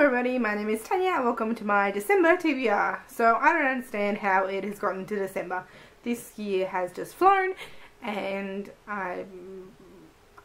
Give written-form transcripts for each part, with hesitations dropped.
everybody, my name is Tanya and welcome to my December TBR. So I don't understand how it has gotten to December. This year has just flown and I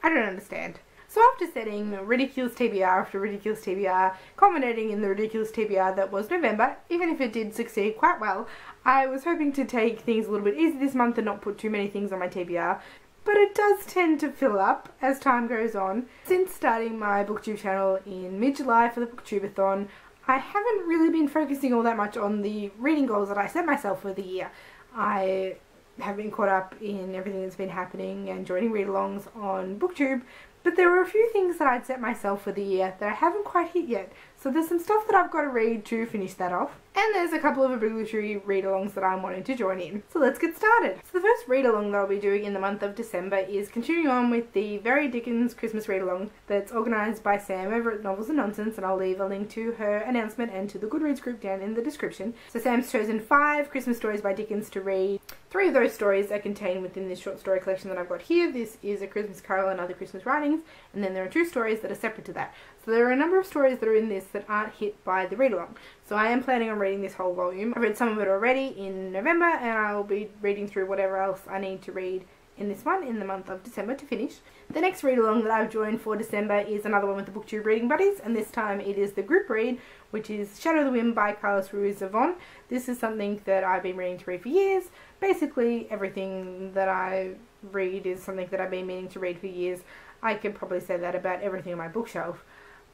don't understand. So after setting ridiculous TBR after ridiculous TBR, culminating in the ridiculous TBR that was November, even if it did succeed quite well, I was hoping to take things a little bit easy this month and not put too many things on my TBR. But it does tend to fill up as time goes on. Since starting my booktube channel in mid-July for the booktubeathon, I haven't really been focusing all that much on the reading goals that I set myself for the year. I have been caught up in everything that's been happening and joining read-alongs on booktube, but there were a few things that I'd set myself for the year that I haven't quite hit yet. So there's some stuff that I've got to read to finish that off. And there's a couple of obligatory read-alongs that I'm wanting to join in. So let's get started. So the first read-along that I'll be doing in the month of December is continuing on with the very Dickens Christmas read-along that's organised by Sam over at Novels and Nonsense, and I'll leave a link to her announcement and to the Goodreads group down in the description. So Sam's chosen 5 Christmas stories by Dickens to read. 3 of those stories are contained within this short story collection that I've got here. This is A Christmas Carol and Other Christmas Writings, and then there are 2 stories that are separate to that. So there are a number of stories that are in this that aren't hit by the read-along. So I am planning on reading this whole volume. I've read some of it already in November, and I'll be reading through whatever else I need to read in this one in the month of December to finish. The next read-along that I've joined for December is another one with the BookTube Reading Buddies, and this time it is the group read, which is Shadow of the Wind by Carlos Ruiz Zafón. This is something that I've been reading to read for years. Basically, everything that I read is something that I've been meaning to read for years. I could probably say that about everything on my bookshelf.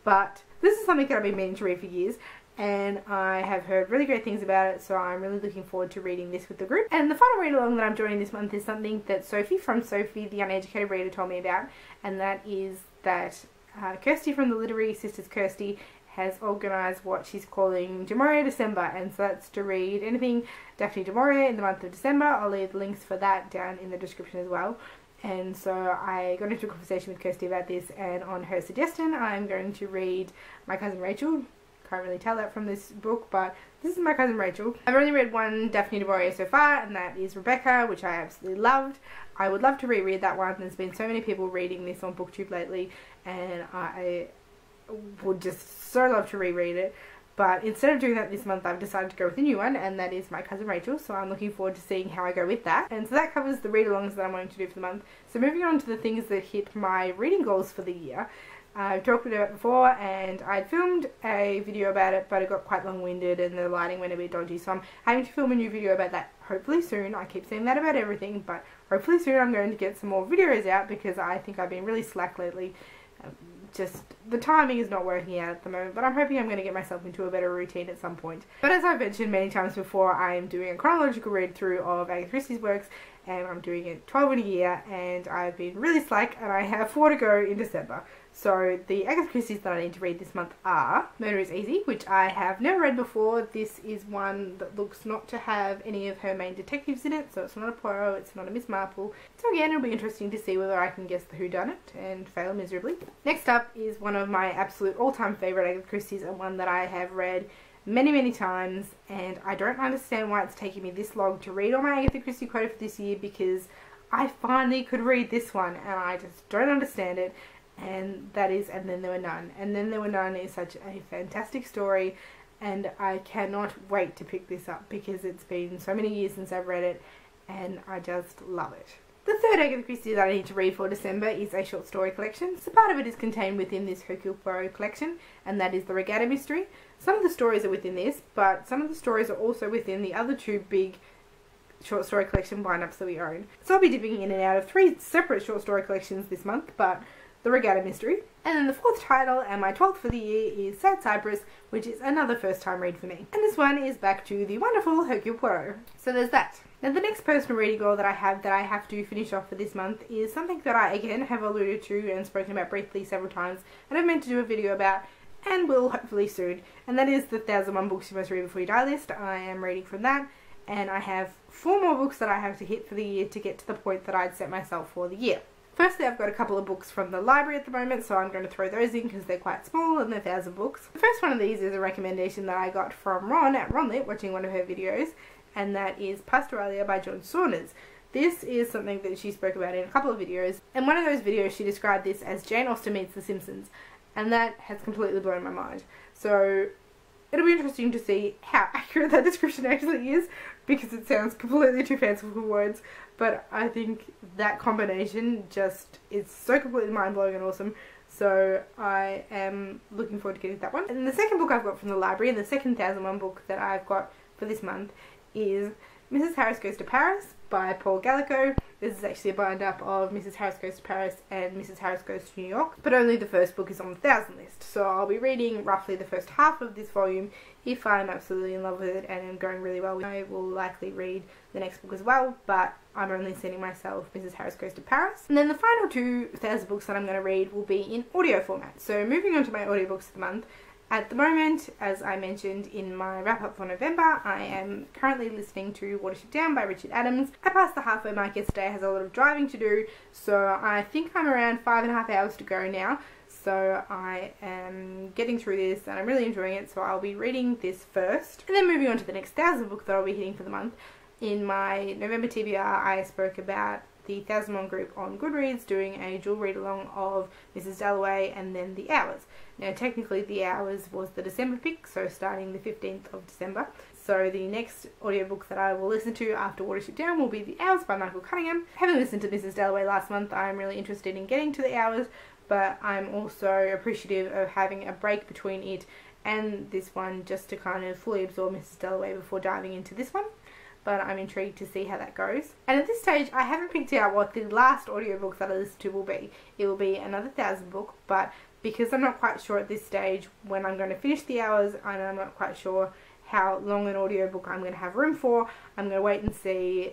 But this is something that I've been meaning to read for years, and I have heard really great things about it, so I'm really looking forward to reading this with the group. And the final read-along that I'm joining this month is something that Sophie from Sophie the Uneducated Reader told me about, and that is that Kirsty from the Literary Sisters Kirsty has organised what she's calling Du Maurier December, and so that's to read anything Daphne du Maurier in the month of December. I'll leave the links for that down in the description as well. And so I got into a conversation with Kirsty about this, and on her suggestion I'm going to read My Cousin Rachel. Can't really tell that from this book, but this is My Cousin Rachel. I've only read one Daphne du Maurier so far, and that is Rebecca, which I absolutely loved. I would love to reread that one. There's been so many people reading this on BookTube lately, and I would just so love to reread it. But instead of doing that this month, I've decided to go with a new one, and that is My Cousin Rachel, so I'm looking forward to seeing how I go with that. And so that covers the read-alongs that I'm wanting to do for the month. So moving on to the things that hit my reading goals for the year. I've talked about it before, and I'd filmed a video about it, but it got quite long-winded and the lighting went a bit dodgy, so I'm having to film a new video about that hopefully soon. I keep saying that about everything, but hopefully soon I'm going to get some more videos out, because I think I've been really slack lately. Just the timing is not working out at the moment, but I'm hoping I'm going to get myself into a better routine at some point. But as I've mentioned many times before, I'm doing a chronological read through of Agatha Christie's works, and I'm doing it 12 in a year, and I've been really slack, and I have 4 to go in December. So the Agatha Christie's that I need to read this month are Murder is Easy, which I have never read before. This is one that looks not to have any of her main detectives in it, so it's not a Poirot, it's not a Miss Marple. So again, it'll be interesting to see whether I can guess the whodunit and fail miserably. Next up is one of my absolute all-time favourite Agatha Christie's, and one that I have read many times, and I don't understand why it's taken me this long to read all my Agatha Christie quota for this year, because I finally could read this one and I just don't understand it. And that is And Then There Were None. And Then There Were None is such a fantastic story, and I cannot wait to pick this up, because it's been so many years since I've read it and I just love it. The third Agatha Christie that I need to read for December is a short story collection. So part of it is contained within this Hercule Poirot collection, and that is The Regatta Mystery. Some of the stories are within this, but some of the stories are also within the other 2 big short story collection bind-ups that we own. So I'll be dipping in and out of 3 separate short story collections this month, but The Regatta Mystery. And then the 4th title, and my 12th for the year, is Sad Cypress, which is another first time read for me. And this one is back to the wonderful Hercule Poirot. So there's that. Now the next personal reading goal that I have to finish off for this month is something that I again have alluded to and spoken about briefly several times, and I've meant to do a video about, and will hopefully soon, and that is the 1001 Books You Must Read Before You Die list. I am reading from that, and I have 4 more books that I have to hit for the year to get to the point that I'd set myself for the year. Firstly, I've got a couple of books from the library at the moment, so I'm going to throw those in because they're quite small and they're 1,000 books. The first one of these is a recommendation that I got from Ron at Ronlit, watching one of her videos, and that is Pastoralia by John Saunders. This is something that she spoke about in a couple of videos, and one of those videos she described this as Jane Austen meets The Simpsons. and that has completely blown my mind. So it'll be interesting to see how accurate that description actually is, because it sounds completely too fanciful for words, but I think that combination just is so completely mind-blowing and awesome. So I am looking forward to getting that one. And the second book I've got from the library, and the second 1001 book that I've got for this month, is Mrs. Harris Goes to Paris by Paul Gallico. This is actually a bind-up of Mrs. Harris Goes to Paris and Mrs. Harris Goes to New York, but only the first book is on the 1000 list. So I'll be reading roughly the first half of this volume. If I'm absolutely in love with it and am going really well with it, I will likely read the next book as well, but I'm only sending myself Mrs. Harris Goes to Paris. And then the final 2,000 books that I'm going to read will be in audio format. So moving on to my audiobooks of the month. At the moment, as I mentioned in my wrap-up for November, I am currently listening to Watership Down by Richard Adams. I passed the halfway mark yesterday, has a lot of driving to do, so I think I'm around 5.5 hours to go now. So I am getting through this and I'm really enjoying it, so I'll be reading this first. And then moving on to the next 1000 book that I'll be hitting for the month. In my November TBR, I spoke about the 1001 group on Goodreads doing a dual read-along of Mrs. Dalloway and then The Hours. Now technically The Hours was the December pick, so starting the 15th of December. So the next audiobook that I will listen to after Watership Down will be The Hours by Michael Cunningham. Having listened to Mrs. Dalloway last month, I'm really interested in getting to The Hours, but I'm also appreciative of having a break between it and this one just to kind of fully absorb Mrs. Dalloway before diving into this one. But I'm intrigued to see how that goes. And at this stage, I haven't picked out what the last audiobook that I listen to will be. It will be another 1000 book, but because I'm not quite sure at this stage when I'm going to finish The Hours, and I'm not quite sure how long an audiobook I'm going to have room for, I'm going to wait and see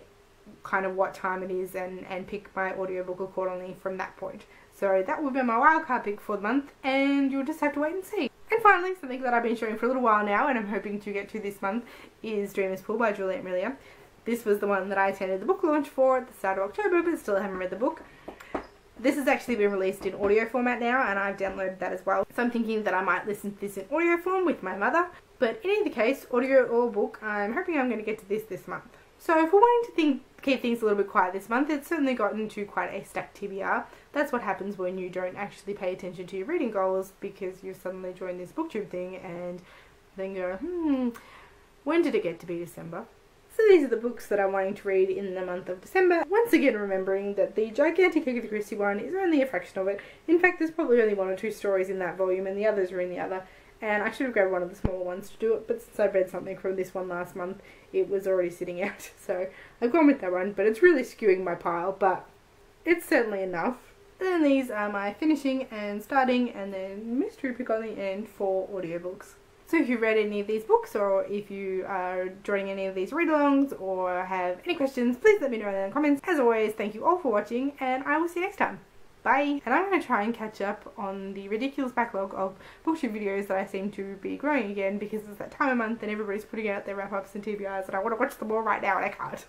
kind of what time it is and pick my audiobook accordingly from that point. So that will be my wildcard pick for the month, and you'll just have to wait and see. And finally, something that I've been showing for a little while now and I'm hoping to get to this month is Dreamer's Pool by Juliet Maria. This was the one that I attended the book launch for at the start of October, but still haven't read the book. This has actually been released in audio format now, and I've downloaded that as well. So I'm thinking that I might listen to this in audio form with my mother. But in either case, audio or book, I'm hoping I'm going to get to this month. So if we're wanting to keep things a little bit quiet this month, it's certainly gotten to quite a stacked TBR. That's what happens when you don't actually pay attention to your reading goals, because you suddenly join this booktube thing and then go, when did it get to be December? So these are the books that I'm wanting to read in the month of December. Once again remembering that the gigantic Agatha Christie one is only a fraction of it. In fact, there's probably only 1 or 2 stories in that volume and the others are in the other. And I should have grabbed one of the smaller ones to do it, but since I read something from this one last month, it was already sitting out. So I've gone with that one, but it's really skewing my pile, but it's certainly enough. And then these are my finishing and starting and then mystery pick on the end for audiobooks. So if you've read any of these books, or if you are joining any of these read-alongs or have any questions, please let me know in the comments. As always, thank you all for watching and I will see you next time. Bye! And I'm going to try and catch up on the ridiculous backlog of booktube videos that I seem to be growing again, because it's that time of month and everybody's putting out their wrap-ups and TBRs and I want to watch them all right now and I can't.